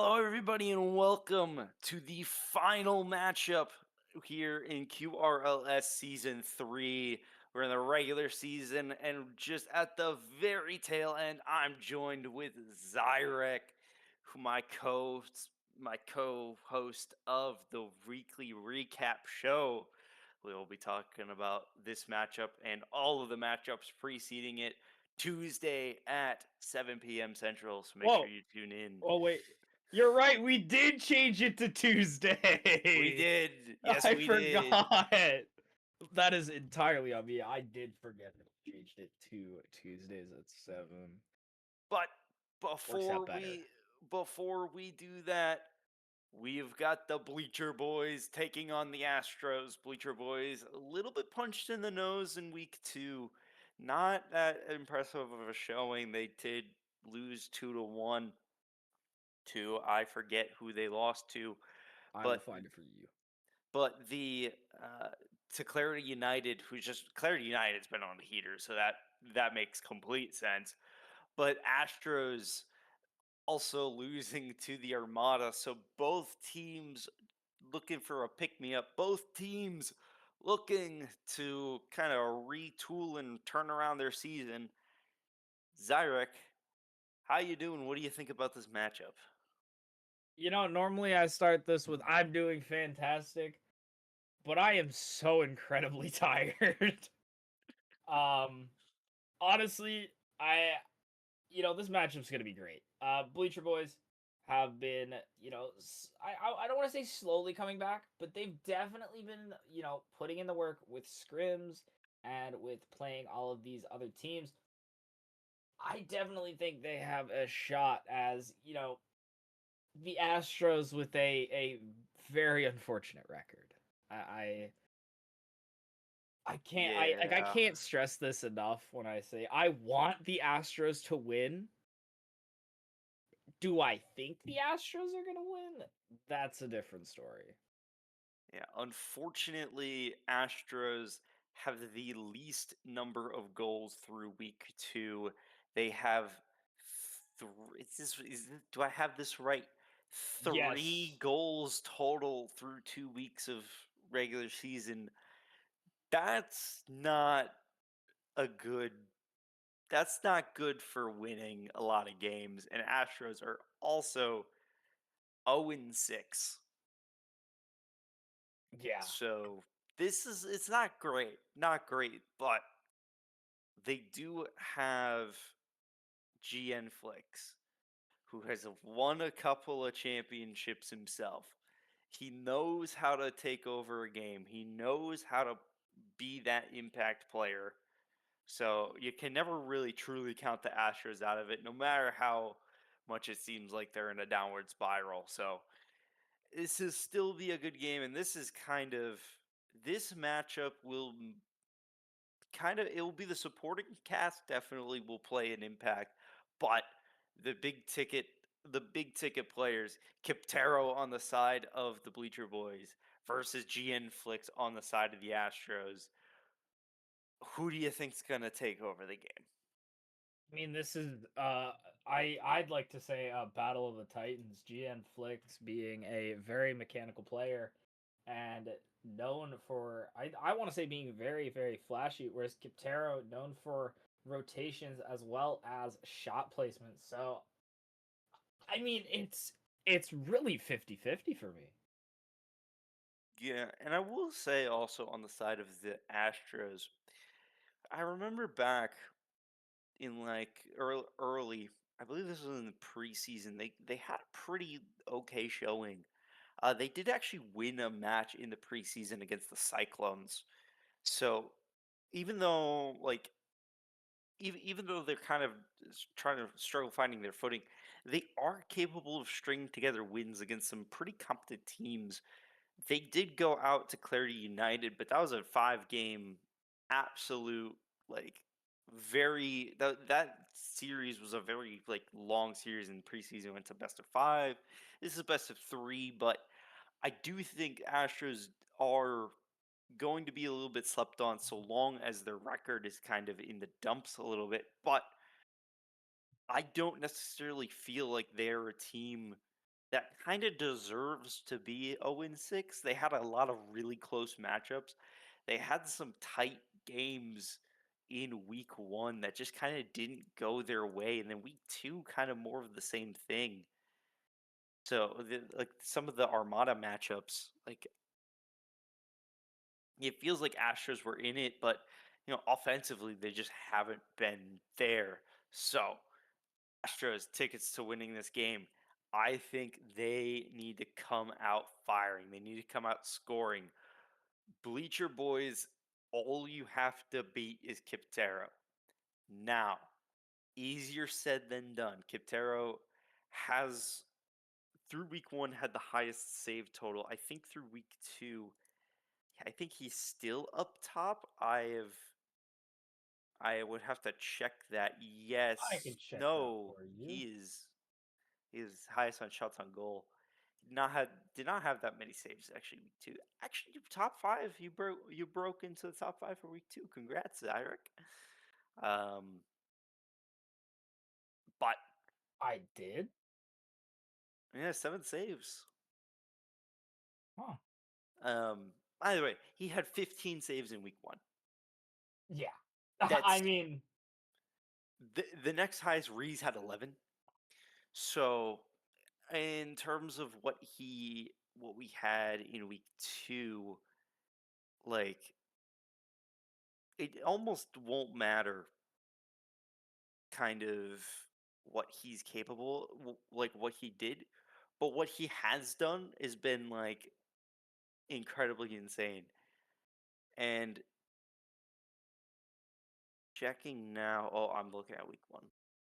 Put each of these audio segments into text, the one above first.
Hello, everybody, and welcome to the final matchup here in QRLS Season 3. We're in the regular season, and just at the very tail end, I'm joined with Zyrek, who my co-host of the weekly recap show. We'll be talking about this matchup and all of the matchups preceding it Tuesday at 7 p.m. Central, so make sure Whoa. you tune in. Oh wait. You're right, we did change it to We Tuesday. did. Yes, I we did. forgot. That is entirely on me. I did forget that we changed it to Tuesdays at 7. But Works out before better. we before we do that, we've got the Bleacher Boys taking on the Astros. Bleacher Boys a little bit punched in the nose in week 2. Not that impressive of a showing. They did lose 2-1 to I forget who they lost to, I will but find it for you. the to Clarity United, who's just Clarity United's been on the heater, so that makes complete sense. But Astros also losing to the Armada, so both teams looking for a pick me up. Both teams looking to kind of retool and turn around their season. Zyrek, how you doing? What do you think about this matchup? Normally I start this with I'm doing fantastic, but I am so incredibly tired. um Honestly, this matchup's gonna be great. Bleacher Boys have been, I don't want to say slowly coming back, but they've definitely been, putting in the work with scrims and with playing all of these other teams. I definitely think they have a shot as, the Astros with a very unfortunate record. I I Yeah. can't stress this enough when I say I want the Astros to win. Do I think the Astros are gonna win? That's a different story. Yeah, unfortunately, Astros have the least number of goals through week 2. They have do I have this right? 3 Yes. goals total through 2 weeks of regular season. That's not a good that's not good for winning a lot of games, and Astros are also 0-6. Yeah. So it's not great, not great, but they do have GN Flicks, who has won a couple of championships himself. He knows how to take over a game. He knows how to be that impact player. So you can never really truly count the Astros out of it, no matter how much it seems like they're in a downward spiral. So this is still be a good game, and this matchup will it will be the supporting cast definitely will play an impact, but the big ticket players, Kiptero on the side of the Bleacher Boys versus GN Flicks on the side of the Astros. Who do you think's gonna take over the game? I mean, this is I'd like to say a battle of the Titans. GN Flicks being a very mechanical player and known for I want to say being very very flashy, whereas Kiptero known for rotations as well as shot placement. So I mean, it's really 50-50 for me. Yeah, and I will say also on the side of the Astros, I remember back in like early, I believe this was in the preseason. They had a pretty okay showing. They did actually win a match in the preseason against the Cyclones. So even though even though they're kind of trying to struggle finding their footing, they are capable of stringing together wins against some pretty competent teams. They did go out to Clarity United, but that was a 5-game absolute like that series was a very long series in preseason. Went to best of 5. This is best of 3, but I do think Astros are going to be a little bit slept on so long as their record is kind of in the dumps a little bit. But I don't necessarily feel like they're a team that kind of deserves to be 0-6. They had a lot of really close matchups. They had some tight games in week 1 that just kind of didn't go their way, and then week 2 kind of more of the same thing. So, like some of the Armada matchups, like it feels like Astros were in it, but offensively they just haven't been there. So, Astros tickets to winning this game. I think they need to come out firing. They need to come out scoring. Bleacher boys, all you have to beat is Kiptero. Now, easier said than done. Kiptero has through week 1 had the highest save total. I think through week 2, I think he's still up top. I would have to check that. I Yes. can check that No, for you. he is highest on shots on goal. Did not have that many saves actually week 2. Actually, top 5. You broke into the top 5 for week 2. Congrats, Zyric. Um, but I did? yeah, 7 saves. Huh. By the way, he had 15 saves in week 1. Yeah. I That's mean, the next highest. Reese had 11. So, in terms of what we had in week 2, like it almost won't matter kind of what he's capable like what he did, but what he has done has been like incredibly insane. And checking now, oh, I'm looking at week 1.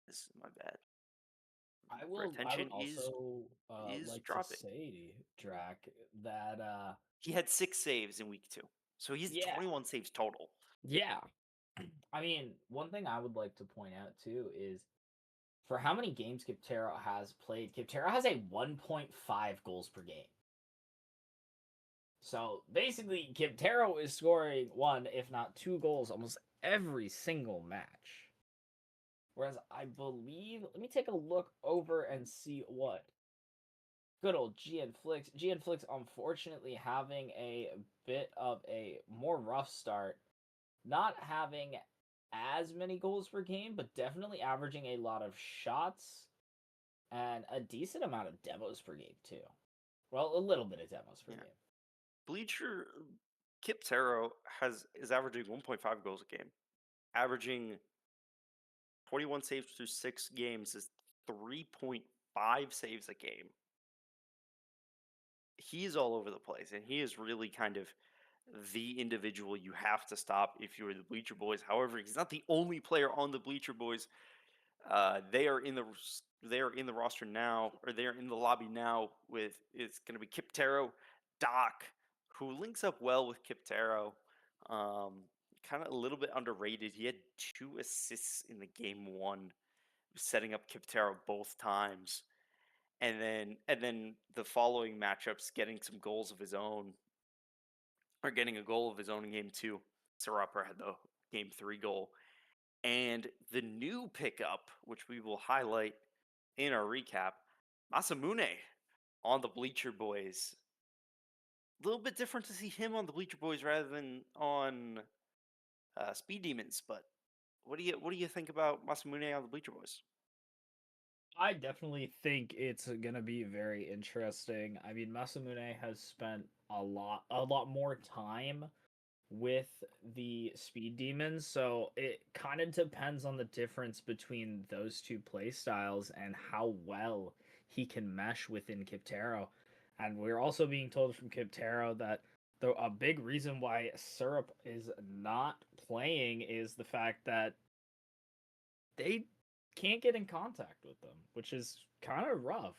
This is my bad. I would Retention is also is like to dropping. say, Drac, that He had 6 saves in week 2, so he's yeah, 21 saves total. yeah. I mean, one thing I would like to point out too is for how many games Kiptero has played, Kiptero has a 1.5 goals per game. So basically, Kiptero is scoring one, if not 2 goals, almost every single match. Whereas I believe, let me take a look over and see what good old GN Flix. GN Flix, unfortunately, having a bit of a more rough start, not having as many goals per game, but definitely averaging a lot of shots and a decent amount of demos per game too. Well, a little bit of demos per Yeah. game. Bleacher Kiptero is averaging 1.5 goals a game, averaging 21 saves through 6 games is 3.5 saves a game. He's all over the place, and he is really kind of the individual you have to stop if you're the Bleacher Boys. However, he's not the only player on the Bleacher Boys. They are in the roster now, or they are in the lobby now. With it's going to be Kiptero, Doc, who links up well with Kiptero. Kind of a little bit underrated. He had 2 assists in the game 1, setting up Kiptero both times, and then the following matchups, getting some goals of his own, or getting a goal of his own in game 2. Sarapper had the game 3 goal. And the new pickup, which we will highlight in our recap, Masamune on the Bleacher Boys. A little bit different to see him on the Bleacher Boys rather than on Speed Demons, but what do you think about Masamune on the Bleacher Boys? I definitely think it's gonna be very interesting. I mean, Masamune has spent a lot more time with the speed demons, so it kind of depends on the difference between those two play styles and how well he can mesh within Kiptero. And we're also being told from Kiptero that a big reason why Syrup is not playing is the fact that they can't get in contact with them, which is kind of rough.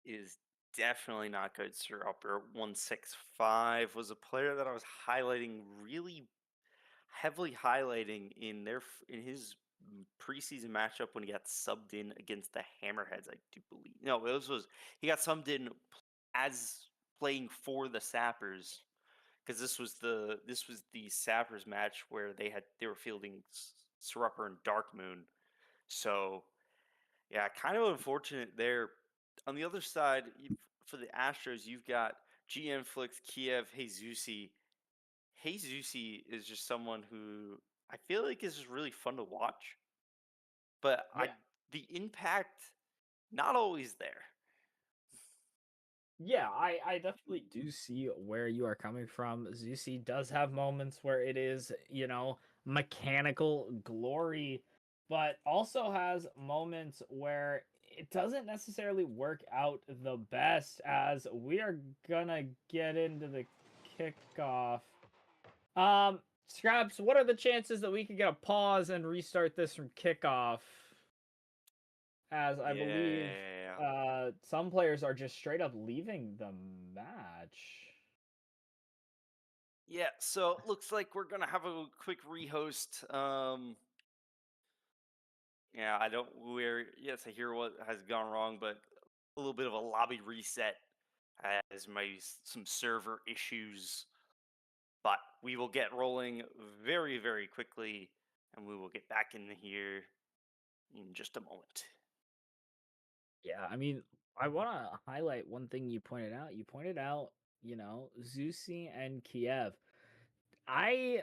Is definitely not good. Sir Upper 165 was a player that I was highlighting, really heavily highlighting in his preseason matchup when he got subbed in against the Hammerheads. I do believe no, was he got subbed in as playing for the Sappers, because this was the Sappers match where they were fielding Surupper and Dark Moon. So Yeah, kind of unfortunate there. On the other side, for the Astros, you've got GM Flicks, Kiev, Jesusi. Jesusi is just someone who I feel like is just really fun to watch, but Yeah. the impact not always there. Yeah, I definitely do see where you are coming from. Zusi does have moments where it is, mechanical glory, but also has moments where it doesn't necessarily work out the best, as we are gonna get into the kickoff. Scraps, what are the chances that we could get a pause and restart this from kickoff? As I believe Yeah. some players are just straight up leaving the match. Yeah, so looks like we're gonna have a quick rehost. Yeah, I don't. We're yes, I hear what has gone wrong, but a little bit of a lobby reset as maybe some server issues. But we will get rolling very, very quickly, and we will get back in here in just a moment. Yeah, I mean, I want to highlight one thing you pointed out. You pointed out, Zusi and Kiev. I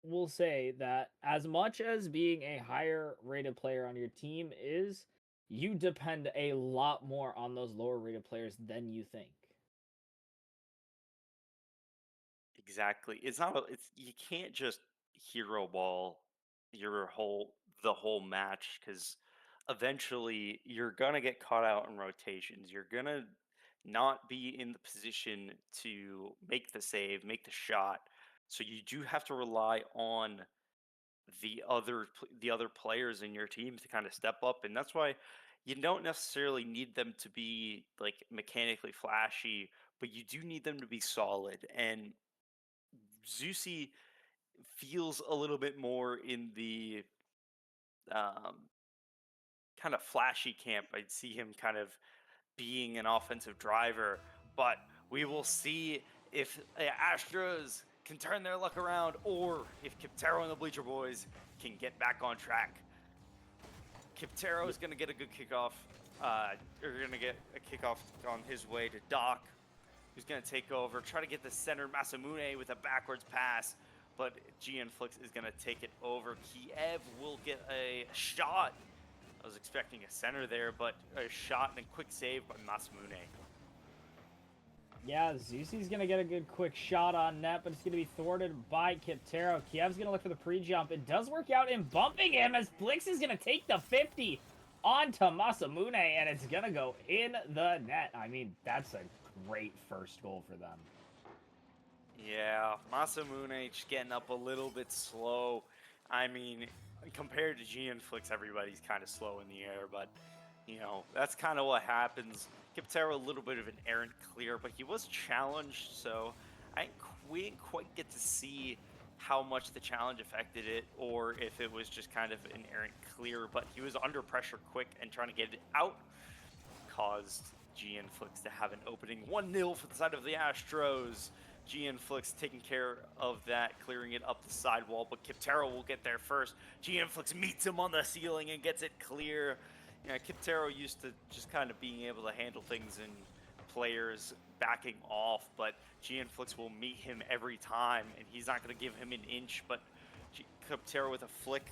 will say that as much as being a higher rated player on your team is, you depend a lot more on those lower rated players than you think. Exactly. It's not. It's you can't just hero ball your whole match because eventually you're gonna get caught out in rotations. You're gonna not be in the position to make the save, make the shot. So you do have to rely on the other players in your team to kind of step up, and that's why you don't necessarily need them to be like mechanically flashy, but you do need them to be solid. And Zusi feels a little bit more in the um, kind of flashy camp. I'd see him kind of being an offensive driver, but we will see if the Astros can turn their luck around or if Kiptero and the Bleacher Boys can get back on track. Kiptero is going to get a good kickoff. Or going to get a kickoff on his way to Doc, who's going to take over, try to get the center Masamune with a backwards pass, but GN Flix is going to take it over. Kiev will get a shot. I was expecting a center there, but a shot and a quick save by Masamune. Yeah, Zusi's gonna get a good quick shot on net, but it's gonna be thwarted by Kiptero. Kiev's gonna look for the pre-jump. It does work out in bumping him as Blix is gonna take the 50 onto Masamune, and it's gonna go in the net. I mean, that's a great first goal for them. Yeah, Masamune just getting up a little bit slow. I mean, compared to GN Flix, everybody's kind of slow in the air, but that's kind of what happens. Kiptero a little bit of an errant clear, but he was challenged, so we didn't quite get to see how much the challenge affected it, or if it was just kind of an errant clear. But he was under pressure quick and trying to get it out, caused GN Flix to have an opening. 1-0 for the side of the Astros. GN Flix taking care of that, clearing it up the sidewall, but Kiptero will get there first. GN Flix meets him on the ceiling and gets it clear. Kiptero used to just kind of being able to handle things and players backing off, but GN Flix will meet him every time, and he's not going to give him an inch, but Kiptero with a flick,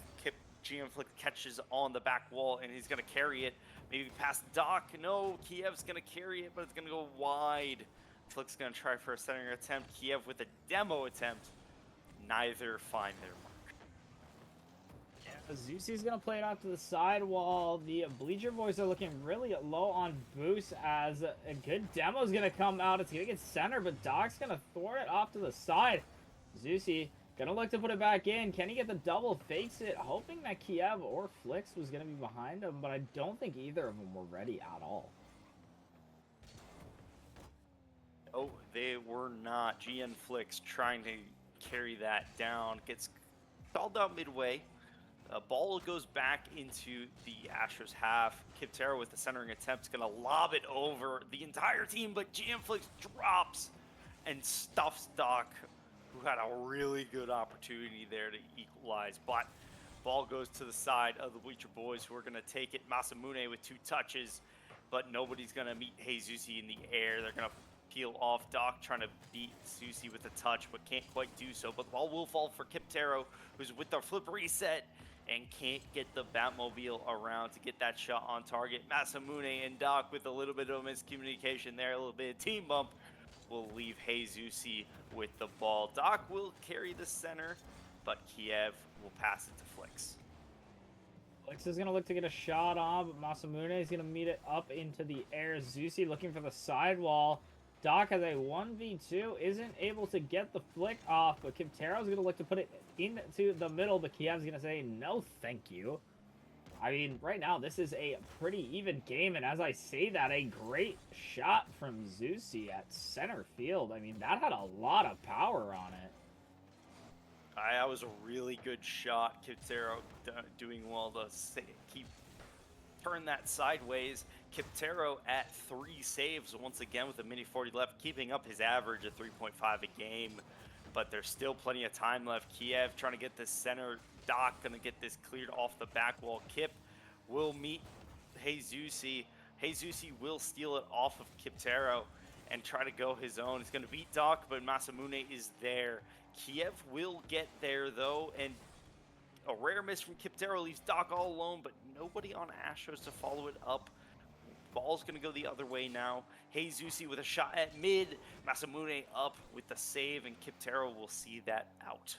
GN Flix catches on the back wall, and he's going to carry it, maybe past Doc. No, Kiev's going to carry it, but it's going to go wide. Flick's going to try for a centering attempt. Kiev with a demo attempt. Neither find their mark. Zusi's gonna play it out to the sidewall. The Bleacher Boys are looking really low on boost as a good demo is gonna come out. It's gonna get center, but Doc's gonna thwart it off to the side. Zusi gonna look to put it back in. Can he get the double? Fakes it, hoping that Kiev or Flix was gonna be behind him, but I don't think either of them were ready at all. Oh, they were not. GN Flix trying to carry that down. Gets stalled out midway. Ball goes back into the Astros half. Kiptero with the centering attempt is going to lob it over the entire team, but GN Flix drops and stuffs Doc, who had a really good opportunity there to equalize. But Ball goes to the side of the Bleacher Boys, who are going to take it. Masamune with 2 touches, but nobody's going to meet Heizusi in the air. They're going to peel off. Doc trying to beat Susi with a touch, but can't quite do so. But the ball will fall for Kiptero, who's with the flip reset and can't get the Batmobile around to get that shot on target. Masamune and Doc with a little bit of miscommunication there, a little bit of team bump, will leave Heizusi with the ball. Doc will carry the center, but Kiev will pass it to Flix. Flix is going to look to get a shot on, but Masamune is going to meet it up into the air. Zusi looking for the sidewall. Doc has a 1v2, isn't able to get the flick off, but Kiptero's going to look to put it into the middle, but Kiev's going to say, no thank you. I mean, right now, this is a pretty even game, and as I say that, a great shot from Zusi at center field. I mean, that had a lot of power on it. That was a really good shot. Kiptero doing well to keep turn that sideways. Kiptero at 3 saves once again with a mini 40 left, keeping up his average of 3.5 a game. But there's still plenty of time left. Kiev trying to get this center. Doc gonna get this cleared off the back wall. Kip will meet Heizusi. Heizusi will steal it off of Kiptero and try to go his own. It's gonna beat Doc, but Masamune is there. Kiev will get there though, and a rare miss from Kiptero leaves Doc all alone, but nobody on Astros to follow it up. Ball's going to go the other way now. Heizusi with a shot at mid. Masamune up with the save, and Kiptero will see that out.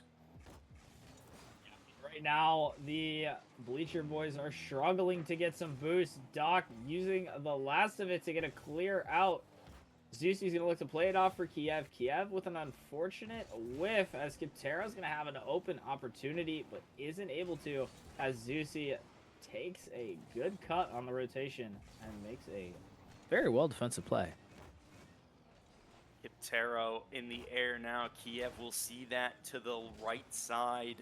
Right now, the Bleacher Boys are struggling to get some boost. Doc using the last of it to get a clear out. Zusi's going to look to play it off for Kiev. Kiev with an unfortunate whiff as Kiptero's going to have an open opportunity, but isn't able to, as Zusi takes a good cut on the rotation and makes a very well defensive play. Kiptero in the air now. Kiev will see that to the right side.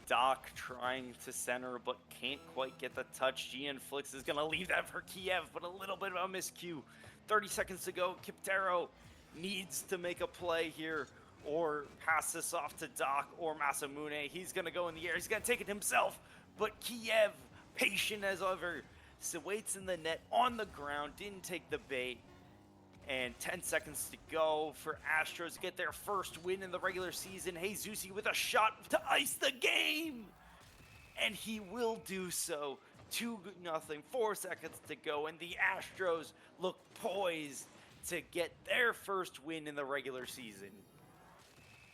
Doc trying to center, but can't quite get the touch. GN Flix is going to leave that for Kiev, but a little bit of a miscue. 30 seconds to go. Kiptero needs to make a play here or pass this off to Doc or Masamune. He's going to go in the air. He's going to take it himself, but Kiev, patient as ever, so waits in the net on the ground, didn't take the bait. And 10 seconds to go for Astros to get their first win in the regular season. Heizusi with a shot to ice the game. And he will do so. 2-0, 4 seconds to go. And the Astros look poised to get their first win in the regular season.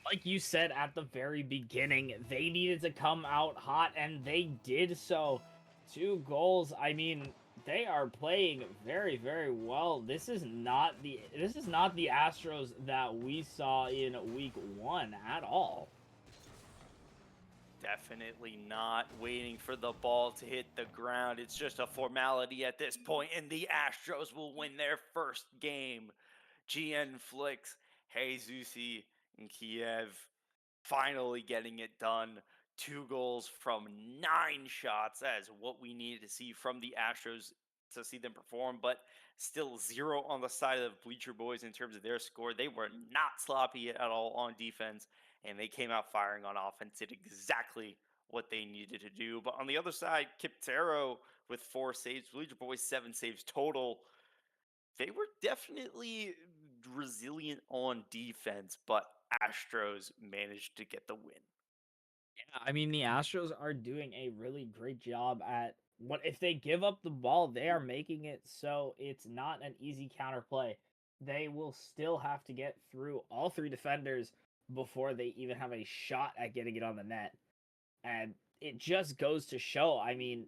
Like you said at the very beginning, they needed to come out hot, and they did so. 2 goals. I mean, they are playing very, very well. This is not the Astros that we saw in week 1 at all. Definitely not waiting for the ball to hit the ground. It's just a formality at this point, and the Astros will win their first game. GN Flix, Heizusi, and Kiev finally getting it done. 2 goals from 9 shots. That is what we needed to see from the Astros to see them perform, but still 0 on the side of the Bleacher Boys in terms of their score. They were not sloppy at all on defense, and they came out firing on offense, did exactly what they needed to do. But on the other side, Kiptero with 4 saves, Bleacher Boys 7 saves total. They were definitely resilient on defense, but Astros managed to get the win. Yeah, I mean, the Astros are doing a really great job at what if they give up the ball, they are making it so it's not an easy counterplay. They will still have to get through all 3 defenders before they even have a shot at getting it on the net. And it just goes to show, I mean,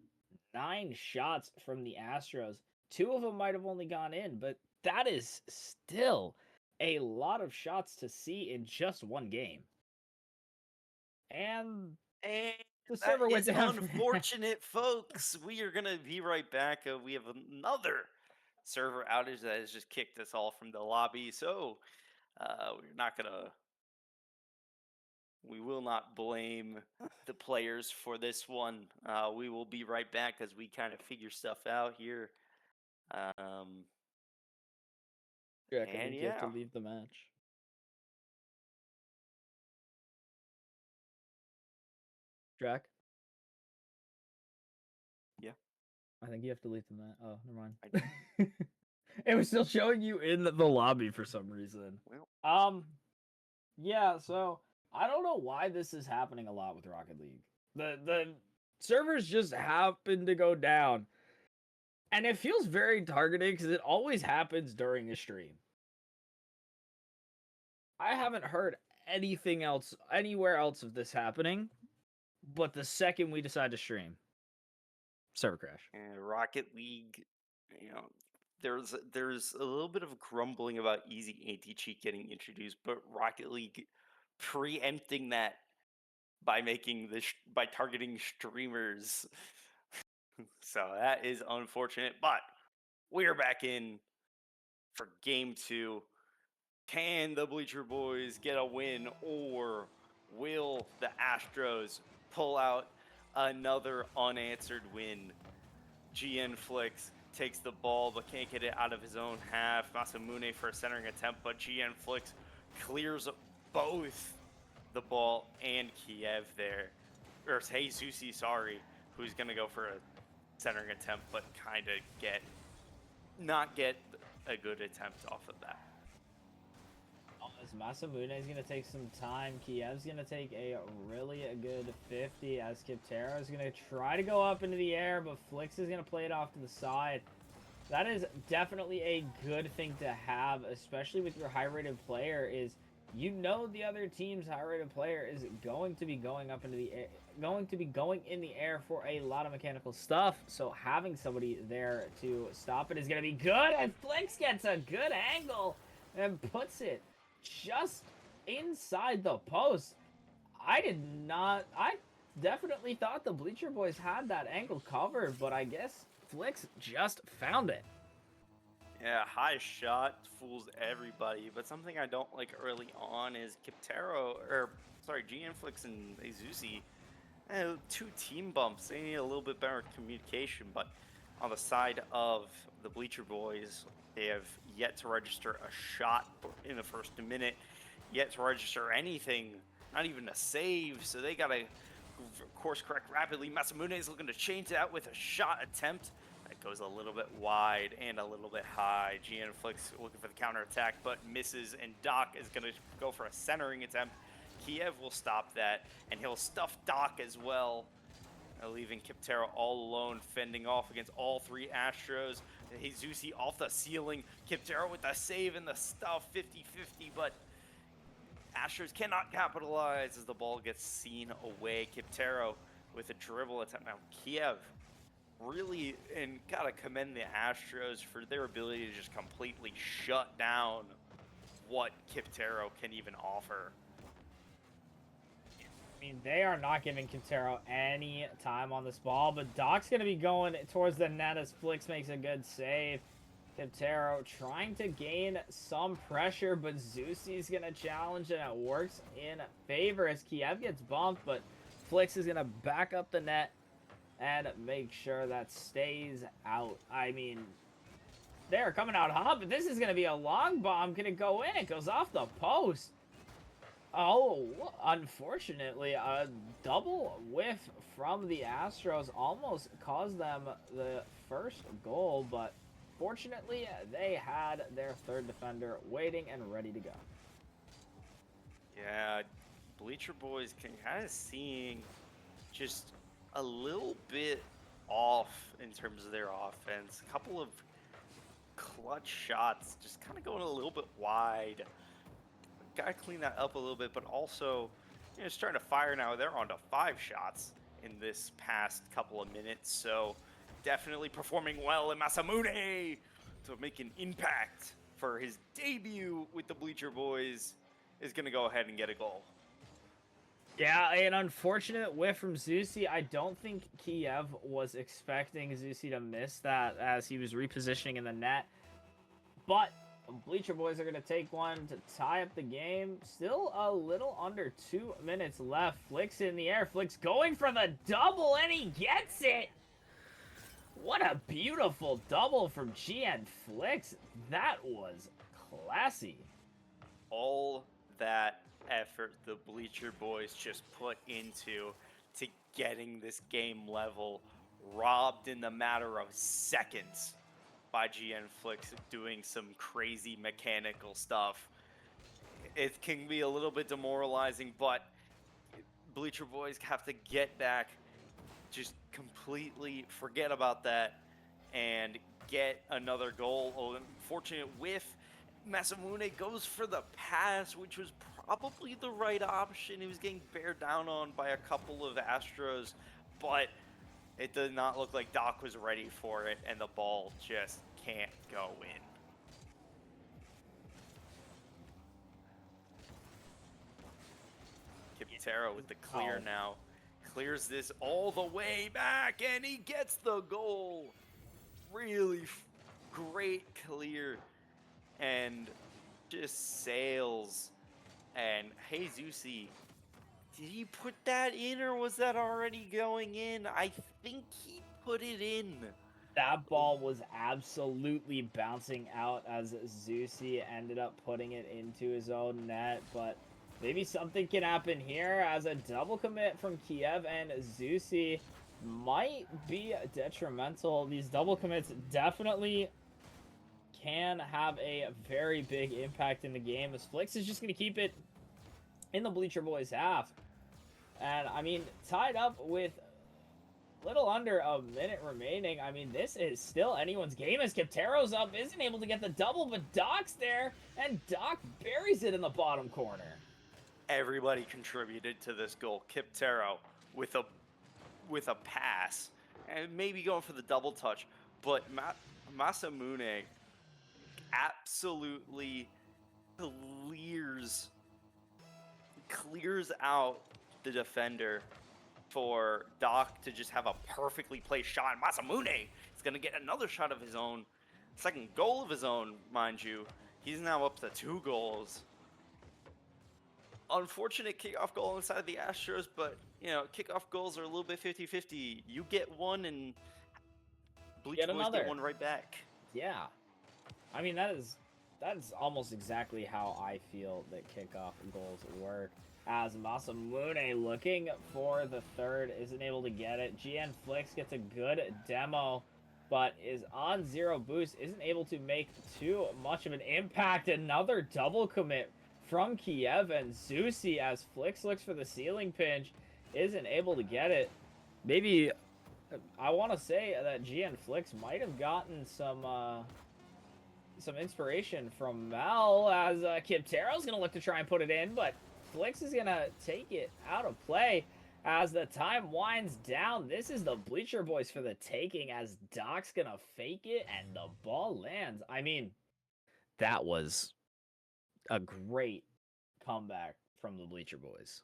9 shots from the Astros. 2 of them might have only gone in, but that is still a lot of shots to see in just 1 game. And And the that server went is down. unfortunate, folks. We are going to be right back. We have another server outage that has just kicked us all from the lobby. So we're not going to. We will not blame the players for this one. We will be right back as we kind of figure stuff out here. Jack, I And think you have to yeah. leave the match. Jack? I think you have to delete the map. Oh, never I, mind. It was still showing you in the lobby for some reason. well, Yeah, so I don't know why this is happening a lot with Rocket League. The servers just happen to go down. And it feels very targeted because it always happens during a stream. I haven't heard anything else anywhere else of this happening, but the second we decide to stream, server crash. Rocket League, you know, there's a little bit of grumbling about easy anti-cheat getting introduced, but Rocket League preempting that by making by targeting streamers. So that is unfortunate, but we're back in for game 2. Can the Bleacher Boys get a win, or will the Astros pull out another unanswered win? GN Flicks takes the ball but can't get it out of his own half. Masamune for a centering attempt, but GN Flicks clears both the ball and Kiev there. Or Zusi, sorry, who's going to go for a centering attempt but kind of not get a good attempt off of that. As Masamune is going to take some time, Kiev's going to take a really good 50 as Kiptero is going to try to go up into the air, but Flix is going to play it off to the side. That is definitely a good thing to have, especially with your high-rated player, is you know the other team's high-rated player is going to be going up into the air, going to be going in the air for a lot of mechanical stuff, so having somebody there to stop it is going to be good, and Flix gets a good angle and puts it just inside the post. I definitely thought the Bleacher Boys had that angle covered, but I guess Flix just found it. Yeah, high shot fools everybody, but something I don't like early on is GN Flicks and Azusi. 2 team bumps. They need a little bit better communication, but on the side of the Bleacher Boys, they have yet to register a shot in the first minute, yet to register anything, not even a save, so they gotta course correct rapidly. Masamune is looking to change that with a shot attempt. That goes a little bit wide and a little bit high. GN Flicks looking for the counter attack, but misses, and Doc is gonna go for a centering attempt. Kiev will stop that, and he'll stuff Doc as well, leaving Kiptero all alone, fending off against all 3 Astros. Zusi off the ceiling. Kiptero with the save and the stuff, 50-50, but Astros cannot capitalize as the ball gets seen away. Kiptero with a dribble attempt. Now, Kiev really, and gotta commend the Astros for their ability to just completely shut down what Kiptero can even offer. I mean, they are not giving Kiptero any time on this ball, but Doc's going to be going towards the net as Flix makes a good save. Kiptero trying to gain some pressure, but Zusi's going to challenge, and it works in favor as Kiev gets bumped, but Flix is going to back up the net and make sure that stays out. I mean, they're coming out hot, but this is going to be a long bomb. Can it go in? It goes off the post. Oh, unfortunately, a double whiff from the Astros almost caused them the first goal, but fortunately, they had their third defender waiting and ready to go. Yeah, Bleacher Boys can kind of seeing just a little bit off in terms of their offense. A couple of clutch shots just kind of going a little bit wide. Got to clean that up a little bit, but also, starting to fire now. They're on to 5 shots in this past couple of minutes, so definitely performing well. And Masamune to make an impact for his debut with the Bleacher Boys is going to go ahead and get a goal. Yeah, an unfortunate whiff from Zusi. I don't think Kiev was expecting Zusi to miss that as he was repositioning in the net, but Bleacher Boys are going to take one to tie up the game. Still a little under 2 minutes left. Flix in the air. Flix going for the double, and he gets it. What a beautiful double from GN Flix. That was classy. All that effort the Bleacher Boys just put into to getting this game level robbed in the matter of seconds by GN Flicks doing some crazy mechanical stuff. It can be a little bit demoralizing, but Bleacher Boys have to get back, just completely forget about that, and get another goal. Oh, unfortunate whiff. Masamune goes for the pass, which was probably the right option. He was getting bared down on by a couple of Astros, but it did not look like Doc was ready for it, and the ball just can't go in. Kiptero with the clear now. Clears this all the way back, and he gets the goal. Really great clear, and just sails. And Jesusi, did he put that in, or was that already going in? I think he put it in. That ball was absolutely bouncing out as Zusi ended up putting it into his own net, but maybe something can happen here as a double commit from Kiev and Zusi might be detrimental. These double commits definitely can have a very big impact in the game, as Flix is just going to keep it in the Bleacher Boys half. And, I mean, tied up with little under a minute remaining. I mean, this is still anyone's game as Kiptero's up, isn't able to get the double, but Doc's there, and Doc buries it in the bottom corner. Everybody contributed to this goal. Kiptero with a pass, and maybe going for the double touch, but Masamune absolutely clears out the defender for Doc to just have a perfectly placed shot. Masamune is going to get another shot of his own. Second goal of his own, mind you. He's now up to 2 goals. Unfortunate kickoff goal inside the Astros, but, you know, kickoff goals are a little bit 50-50. You get one, and Bleacher Boys get one right back. Yeah. I mean, that is almost exactly how I feel that kickoff goals work. As Masamune looking for the third, isn't able to get it. GN Flix gets a good demo, but is on 0 boost, isn't able to make too much of an impact. Another double commit from Kiev and Zusi as Flix looks for the ceiling pinch, isn't able to get it. Maybe, I want to say that GN Flix might have gotten some inspiration from Mel, as Kiptero's going to look to try and put it in, but Flix is going to take it out of play as the time winds down. This is the Bleacher Boys for the taking, as Doc's going to fake it and the ball lands. I mean, that was a great comeback from the Bleacher Boys.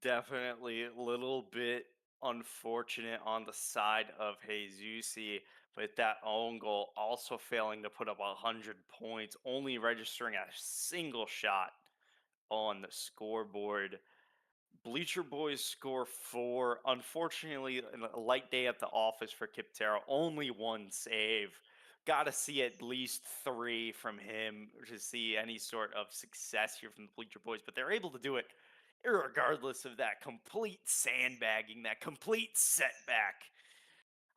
Definitely a little bit unfortunate on the side of Jesusi, with that own goal also failing to put up 100 points, only registering a single shot on the scoreboard. Bleacher Boys score 4. Unfortunately, a light day at the office for Kiptero. Only 1 save. Got to see at least 3 from him to see any sort of success here from the Bleacher Boys, but they're able to do it irregardless of that complete sandbagging, that complete setback.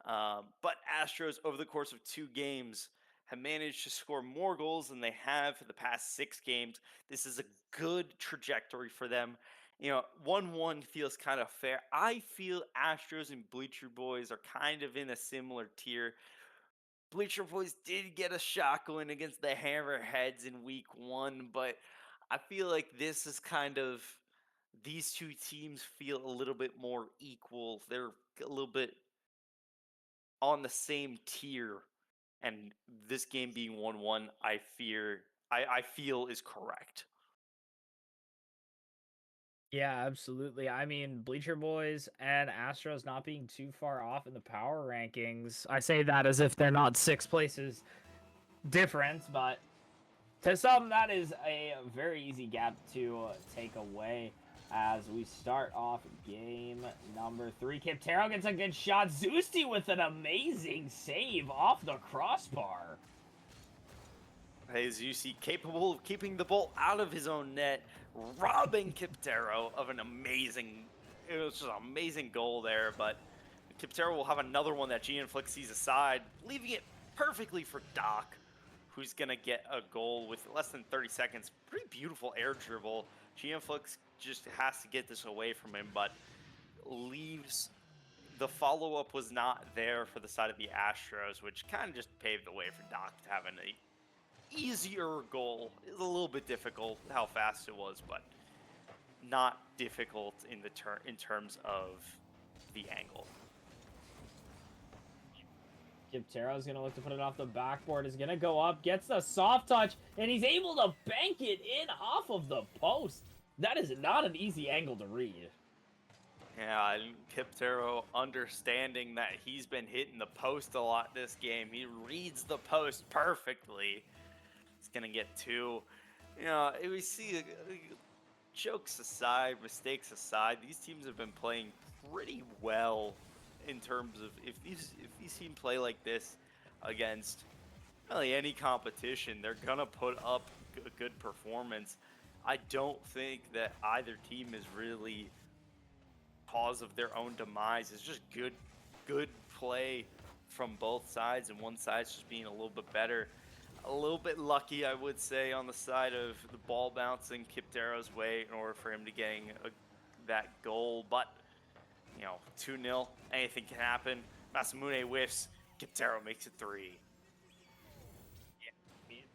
But Astros, over the course of 2 games, have managed to score more goals than they have for the past 6 games. This is a good trajectory for them. You know, 1-1 feels kind of fair. I feel Astros and Bleacher Boys are kind of in a similar tier. Bleacher Boys did get a shock win against the Hammerheads in week 1, but I feel like this is kind of, these 2 teams feel a little bit more equal. They're a little bit on the same tier, and this game being 1-1, I feel is correct. Yeah, absolutely. I mean, Bleacher Boys and Astros not being too far off in the power rankings. I say that as if they're not 6 places difference, but to some, that is a very easy gap to take away as we start off game number 3. Kiptero gets a good shot. Zusti with an amazing save off the crossbar. Zusi capable of keeping the ball out of his own net, robbing Kiptero of it was just an amazing goal there, but Kiptero will have another one that GN Flick sees aside, leaving it perfectly for Doc, who's going to get a goal with less than 30 seconds. Pretty beautiful air dribble. GN Flick just has to get this away from him, but leaves. The follow-up was not there for the side of the Astros, which kind of just paved the way for Doc to have an easier goal. It's a little bit difficult how fast it was, but not difficult in terms of the angle. Kiptero's going to look to put it off the backboard, is going to go up, gets the soft touch, and he's able to bank it in off of the post. That is not an easy angle to read. Yeah, and Kiptero understanding that he's been hitting the post a lot this game. He reads the post perfectly. He's going to get two. You know, we see, jokes aside, mistakes aside, these teams have been playing pretty well in terms of if these teams play like this against really any competition, they're going to put up a good performance. I don't think that either team is really cause of their own demise. It's just good play from both sides, and one side's just being a little bit better. A little bit lucky, I would say, on the side of the ball bouncing Kiptero's way in order for him to getting that goal. But, you know, 2-0, anything can happen. Masamune whiffs, Kiptero makes it 3.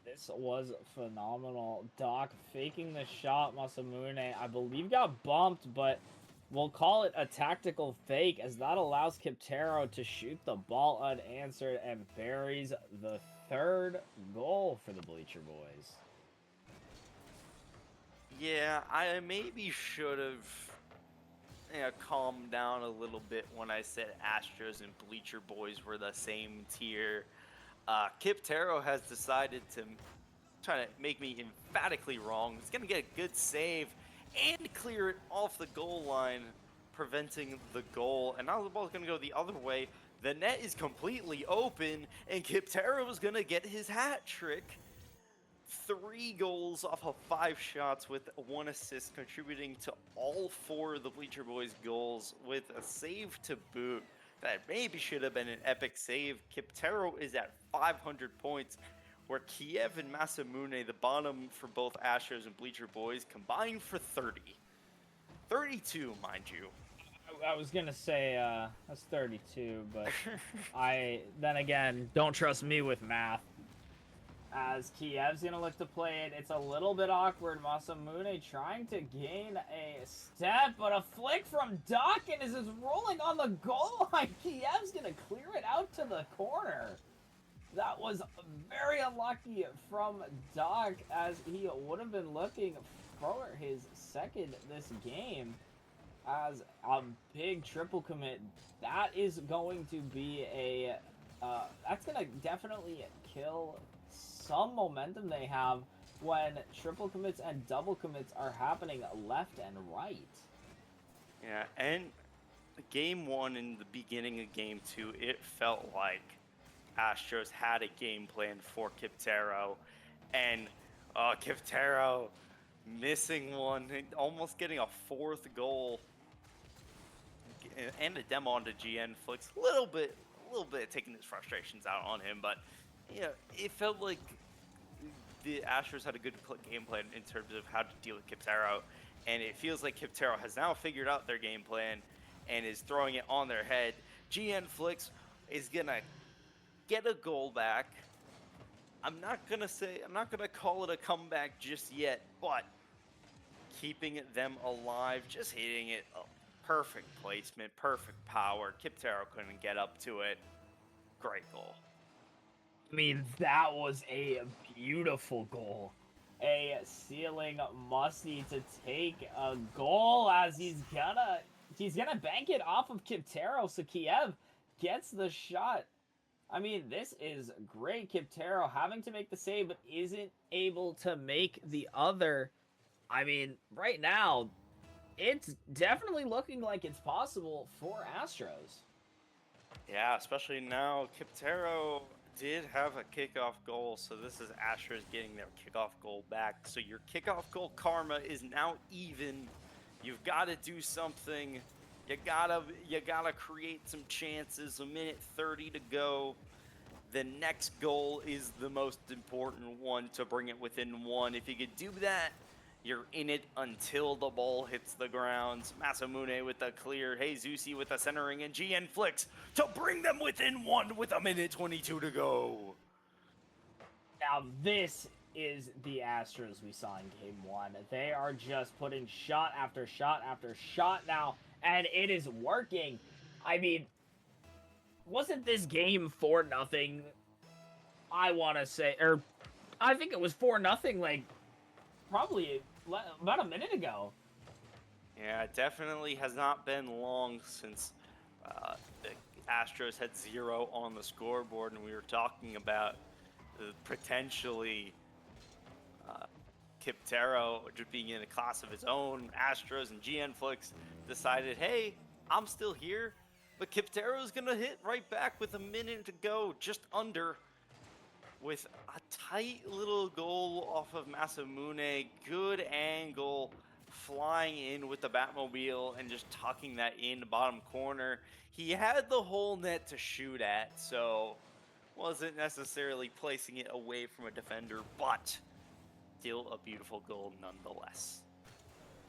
This was phenomenal. Doc faking the shot. Masamune, I believe, got bumped, but we'll call it a tactical fake, as that allows Kiptero to shoot the ball unanswered and buries the third goal for the Bleacher Boys. Yeah, I maybe should have calmed down a little bit when I said Astros and Bleacher Boys were the same tier. Kiptero has decided to try to make me emphatically wrong. He's going to get a good save and clear it off the goal line, preventing the goal. And now the ball's going to go the other way. The net is completely open, and Kiptero is going to get his hat trick. 3 goals off of 5 shots with 1 assist, contributing to all 4 of the Bleacher Boys goals with a save to boot. That maybe should have been an epic save. Kiptero is at 500 points, where Kiev and Masamune, the bottom for both Astros and Bleacher Boys, combined for 30. 32, mind you. I was going to say that's 32, but then again, don't trust me with math. As Kiev's going to look to play it, it's a little bit awkward. Masamune trying to gain a step, but a flick from Doc, and is rolling on the goal line. Kiev's going to clear it out to the corner. That was very unlucky from Doc, as he would have been looking for his second this game. As a big triple commit, that is going to be that's going to definitely kill some momentum they have when triple commits and double commits are happening left and right. Yeah, and game 1 and the beginning of game 2, it felt like Astros had a game plan for Kiptero, and Kiptero missing one, almost getting a 4th goal, and a demo onto GN Flicks. A little bit taking his frustrations out on him, but yeah, it felt like the Astros had a good game plan in terms of how to deal with Kiptero, and it feels like Kiptero has now figured out their game plan and is throwing it on their head. GN Flicks is gonna get a goal back. I'm not gonna call it a comeback just yet, but keeping them alive, just hitting it, perfect placement, perfect power. Kiptero couldn't get up to it. Great goal. I mean, that was a beautiful goal. A ceiling musty to take a goal, as he's gonna bank it off of Kiptero, so Kiev gets the shot. I mean, this is great. Kiptero having to make the save, but isn't able to make the other. I mean, right now, it's definitely looking like it's possible for Astros. Yeah, especially now, Kiptero did have a kickoff goal, so this is Astros getting their kickoff goal back. So your kickoff goal karma is now even. You've got to do something You gotta create some chances. A minute 30 to go. The next goal is the most important one to bring it within one. If you could do that, you're in it until the ball hits the ground. Masamune with the clear. Hey, Zusi with the centering, and GN flicks to bring them within one with a minute 22 to go. Now this is the Astros we saw in Game 1. They are just putting shot after shot after shot now, and it is working. I mean, wasn't this game 4-0? I want to say, or I think it was 4-0, like, probably about a minute ago. Yeah, it definitely has not been long since the Astros had 0 on the scoreboard, and we were talking about potentially Kiptero just being in a class of his own. Astros and GN Flix decided, hey, I'm still here, but Kiptero's gonna hit right back with a minute to go, just under, with a tight little goal off of Masamune. Good angle, flying in with the Batmobile and just tucking that in the bottom corner. He had the whole net to shoot at, so wasn't necessarily placing it away from a defender, but still a beautiful goal nonetheless.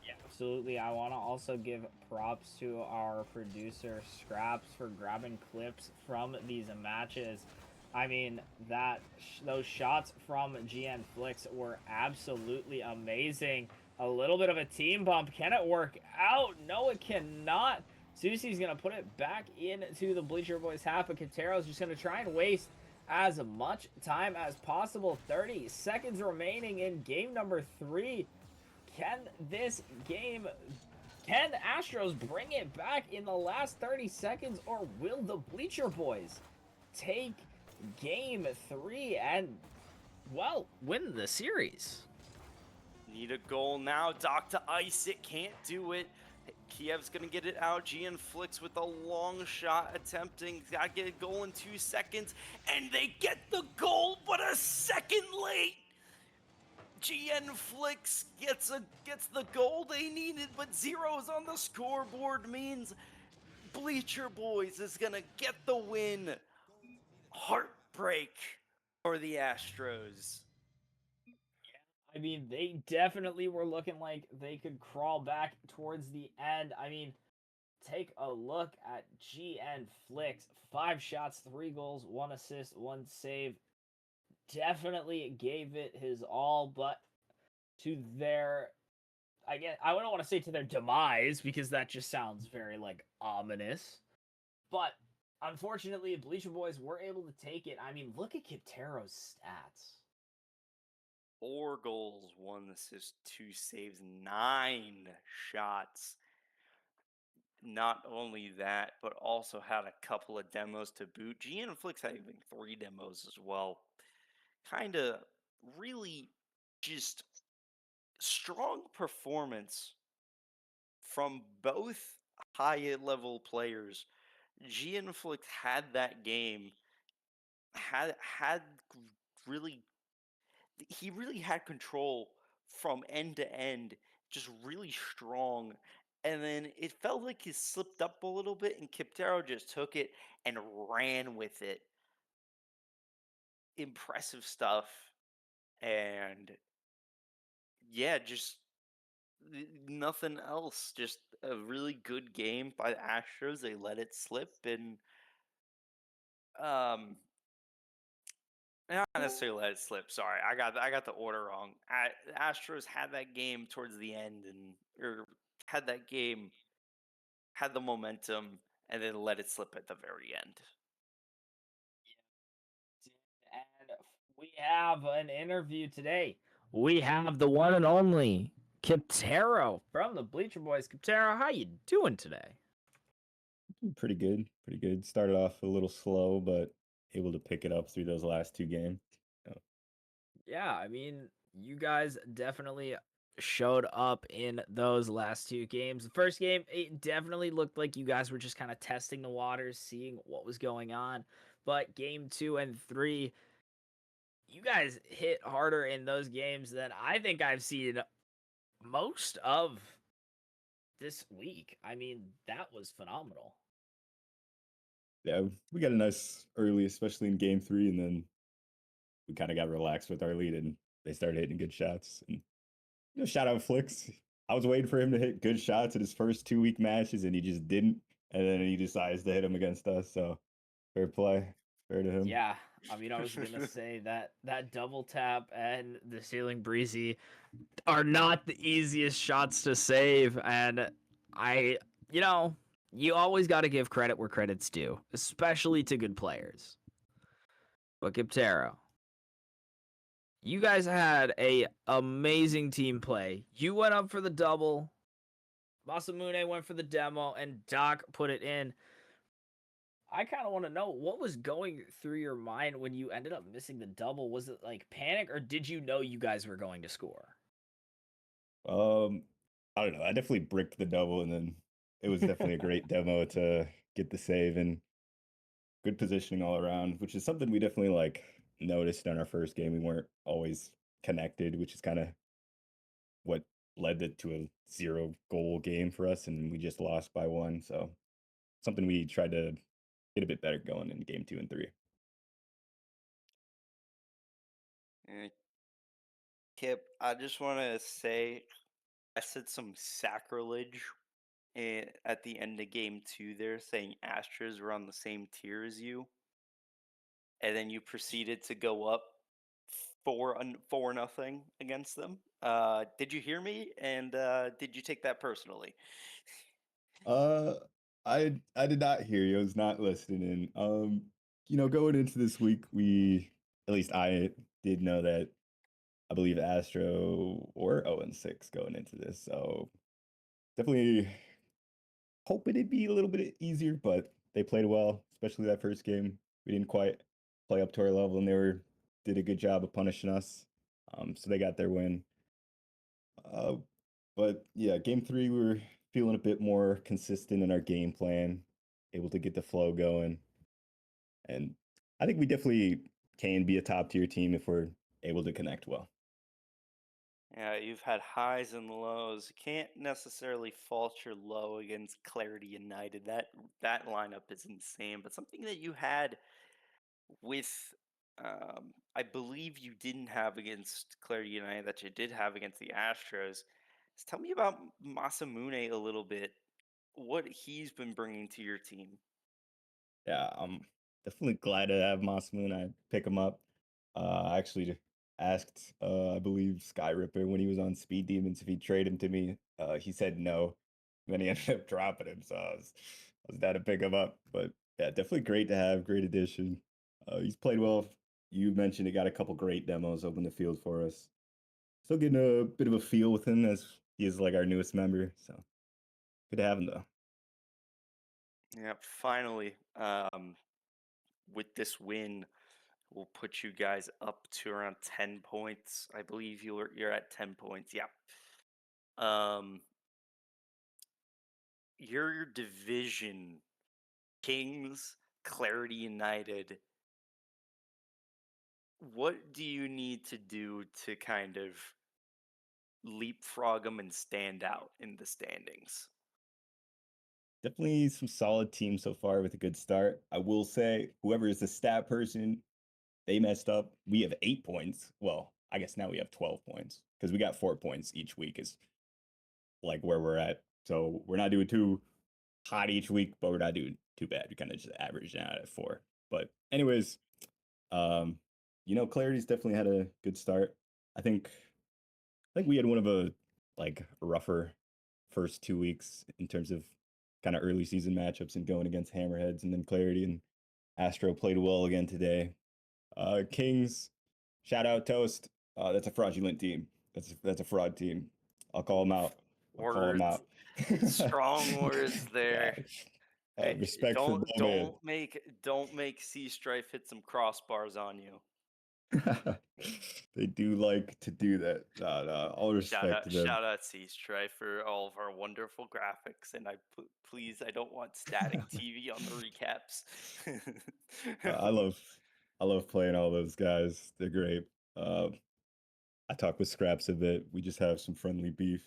Yeah, absolutely. I want to also give props to our producer Scraps for grabbing clips from these matches. I mean, those shots from GN Flix were absolutely amazing. A little bit of a team bump. Can it work out? No, it cannot. Susi's going to put it back into the Bleacher Boys half, but Quintero's just going to try and waste as much time as possible. 30 seconds remaining in game number 3. Can Astros bring it back in the last 30 seconds, or will the Bleacher Boys take game 3 and, well, win the series? Need a goal now. Dr. Ice, it can't do it. Kiev's gonna get it out. GN Flix with a long shot attempting. Gotta get a goal in 2 seconds. And they get the goal, but a second late. GN Flix gets the goal they needed, but 0's on the scoreboard means Bleacher Boys is gonna get the win. Heartbreak for the Astros. I mean, they definitely were looking like they could crawl back towards the end. I mean, take a look at GN Flix. 5 shots, 3 goals, 1 assist, 1 save. Definitely gave it his all, but to their, I don't want to say to their demise, because that just sounds very, like, ominous. But unfortunately, Bleacher Boys were able to take it. I mean, look at Kiptero's stats. 4 goals, 1 assist, 2 saves, 9 shots. Not only that, but also had a couple of demos to boot. GN Flix had even 3 demos as well. Kind of really just strong performance from both high level players. GN Flix had that game, had really he really had control from end to end, just really strong. And then it felt like he slipped up a little bit, and Kiptero just took it and ran with it. Impressive stuff. And yeah, just nothing else. Just a really good game by the Astros. They let it slip, and not necessarily let it slip. Sorry, I got the order wrong. Astros had that game towards the end, or had that game, had the momentum, and then let it slip at the very end. And we have an interview today. We have the one and only Kiptero from the Bleacher Boys. Kiptero, how you doing today? Pretty good. Pretty good. Started off a little slow, but able to pick it up through those last 2 games. Yeah, I mean, you guys definitely showed up in those last 2 games. The first game, it definitely looked like you guys were just kind of testing the waters, seeing what was going on. But game 2 and 3, you guys hit harder in those games than I think I've seen most of this week. I mean, that was phenomenal. Yeah, we got a nice early, especially in game 3, and then we kind of got relaxed with our lead, and they started hitting good shots. And shout out Flicks. I was waiting for him to hit good shots in his first 2 week matches, and he just didn't. And then he decides to hit them against us. So fair play, fair to him. Yeah, I mean, I was gonna say that double tap and the ceiling breezy are not the easiest shots to save, and you always got to give credit where credit's due, especially to good players. But Giptero, you guys had a amazing team play. You went up for the double. Masamune went for the demo, and Doc put it in. I kind of want to know what was going through your mind when you ended up missing the double. Was it like panic, or did you know you guys were going to score? I don't know. I definitely bricked the double, and then it was definitely a great demo to get the save and good positioning all around, which is something we definitely like noticed in our first game. We weren't always connected, which is kind of what led to a 0 goal game for us, and we just lost by 1. So something we tried to get a bit better going in game 2 and 3. Kip, I just want to say I said some sacrilege at the end of game 2 there, saying Astros were on the same tier as you, and then you proceeded to go up 4-0 against them. Did you hear me? And did you take that personally? Uh, I did not hear you. I was not listening. Going into this week, at least I did know that I believe Astro were 0-6 going into this. So definitely hoping it'd be a little bit easier, but they played well, especially that first game. We didn't quite play up to our level, and did a good job of punishing us. So they got their win. But yeah, game 3 we were feeling a bit more consistent in our game plan, able to get the flow going, and I think we definitely can be a top tier team if we're able to connect well. Yeah, you've had highs and lows. Can't necessarily fault your low against Clarity United. That lineup is insane. But something that you had with, I believe you didn't have against Clarity United that you did have against the Astros. Just tell me about Masamune a little bit. What he's been bringing to your team. Yeah, I'm definitely glad to have Mossmoon. I pick him up. I actually asked, I believe Sky Ripper when he was on Speed Demons if he'd trade him to me. He said no. Then he ended up dropping him, so I was down to pick him up. But yeah, definitely great to have. Great addition. He's played well. You mentioned he got a couple great demos open the field for us. Still getting a bit of a feel with him as he is like our newest member. So good to have him though. Yeah, finally, with this win, we'll put you guys up to around 10 points. I believe you're at 10 points. Yeah. Um, your division, Kings, Clarity United. What do you need to do to kind of leapfrog them and stand out in the standings? Definitely some solid teams so far with a good start. I will say, whoever is the stat person, they messed up. We have 8 points. Well, I guess now we have 12 points because we got 4 points each week, is like where we're at. So we're not doing too hot each week, but we're not doing too bad. We kind of just averaging out at 4. But, anyways, um, Clarity's definitely had a good start. I think we had one of a like rougher first 2 weeks in terms of kind of early season matchups and going against Hammerheads, and then Clarity and Astro played well again today. Kings, shout out Toast. That's a fraudulent team. That's a fraud team. I'll call them out. I'll call them Words, out. strong words there. Hey, Respect for don't Bowman. don't make Sea Strife hit some crossbars on you. They do like to do that. All respect to them. Shout out Sea Strife for all of our wonderful graphics, and please, I don't want static TV on the recaps. I love playing all those guys. They're great. I talk with Scraps a bit. We just have some friendly beef.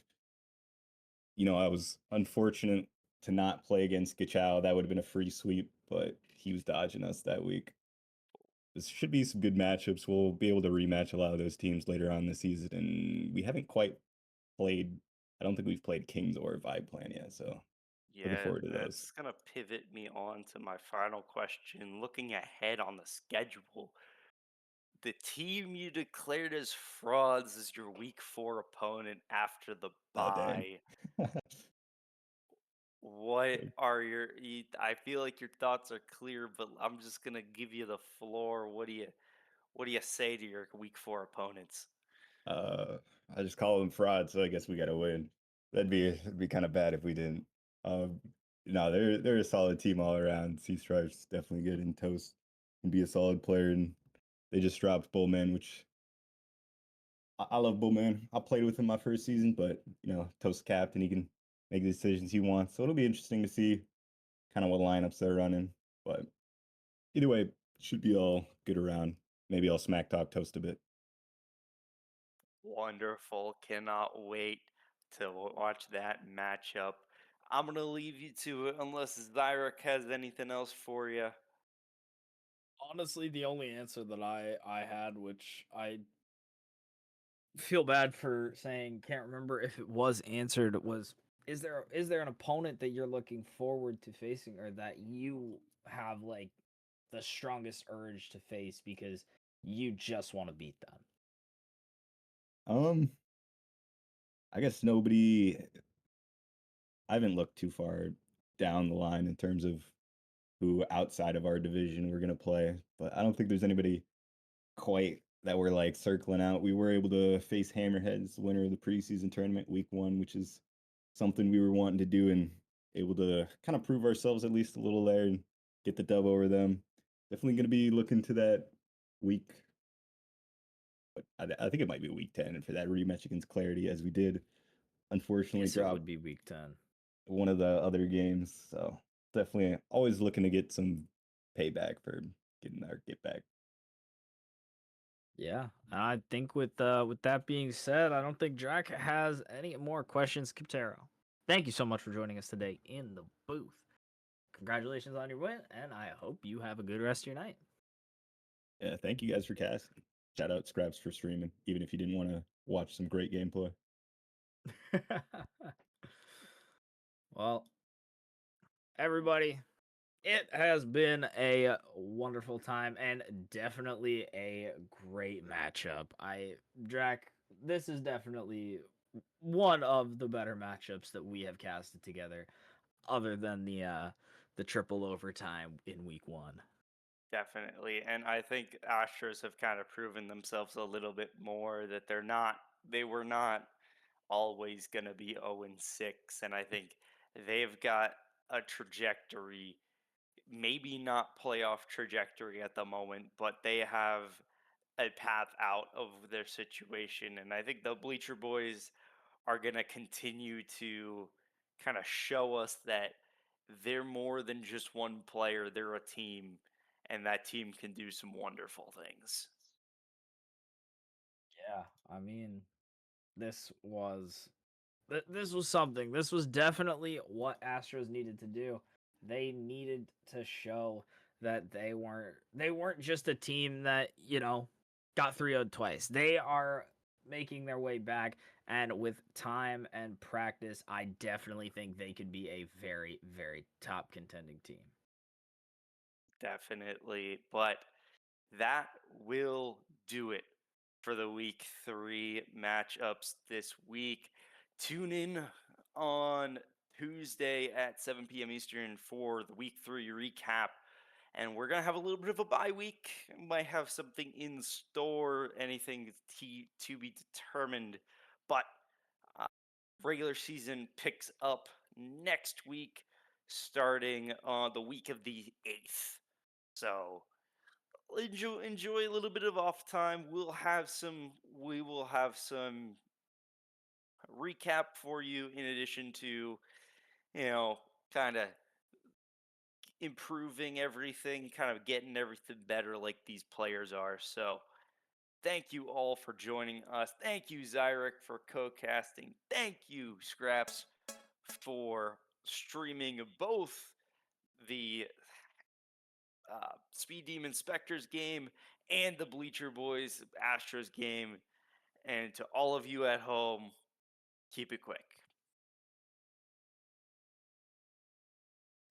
I was unfortunate to not play against Gachow. That would have been a free sweep, but he was dodging us that week. This should be some good matchups. We'll be able to rematch a lot of those teams later on this season, and we haven't quite played. I don't think we've played Kings or Vibe Plan yet, so looking Yeah, forward to those. that's going to pivot me on to my final question. Looking ahead on the schedule, the team you declared as frauds is your week 4 opponent after the Oh dang. bye. What are I feel like your thoughts are clear, but I'm just gonna give you the floor. What do you say to your week 4 opponents? Uh, I just call them frauds, so I guess we got to win. It'd be kind of bad if we didn't. Um, no, they're a solid team all around. Sea Stripes definitely good, and Toast can be a solid player. And they just dropped Bullman, which I love Bullman. I played with him my first season, but Toast captain, he can make the decisions he wants. So it'll be interesting to see kind of what lineups they're running. But either way, should be all good around. Maybe I'll smack talk Toast a bit. Wonderful. Cannot wait to watch that matchup. I'm gonna leave you to it unless Zyric has anything else for you. Honestly, the only answer that I had, which I feel bad for saying, can't remember if it was answered, was is there an opponent that you're looking forward to facing, or that you have like the strongest urge to face because you just want to beat them? Um, I guess nobody. I haven't looked too far down the line in terms of who outside of our division we're gonna play, but I don't think there's anybody quite that we're like circling out. We were able to face Hammerheads, the winner of the preseason tournament, week 1, which is something we were wanting to do, and able to kind of prove ourselves at least a little there and get the dub over them. Definitely gonna be looking to that week, but I think it might be week 10 for that rematch against Clarity, as we did unfortunately Yes, it drop would be week 10. one of the other games. So definitely always looking to get some payback for getting our get back. Yeah, I think with that being said, I don't think Drac has any more questions. Kiptero, thank you so much for joining us today in the booth. Congratulations on your win, and I hope you have a good rest of your night. Yeah, thank you guys for casting. Shout out Scraps for streaming, even if you didn't want to watch some great gameplay. Well, everybody, it has been a wonderful time and definitely a great matchup. Drac, this is definitely one of the better matchups that we have casted together, other than the triple overtime in week 1. Definitely. And I think Astros have kind of proven themselves a little bit more that they were not always going to be 0-6. And I think they've got a trajectory, maybe not playoff trajectory at the moment, but they have a path out of their situation. And I think the Bleacher Boys are going to continue to kind of show us that they're more than just one player, they're a team, and that team can do some wonderful things. Yeah, I mean, this was this was something. This was definitely what Astros needed to do. They needed to show that they weren't just a team that, got 3-0'd twice. They are making their way back, and with time and practice, I definitely think they could be a very, very top contending team. Definitely. But that will do it for the week 3 matchups this week. Tune in on Tuesday at 7 p.m. Eastern for the week 3 recap. And we're going to have a little bit of a bye week. Might have something in store, anything to be determined. But uh, regular season picks up next week, starting on the week of the 8th. So enjoy a little bit of off time. We will have some recap for you in addition to, kind of improving everything, kind of getting everything better like these players are. So, thank you all for joining us. Thank you Zyric for co-casting. Thank you Scraps for streaming both the Speed Demon Specters game and the Bleacher Boys Astros game. And to all of you at home, keep it quick.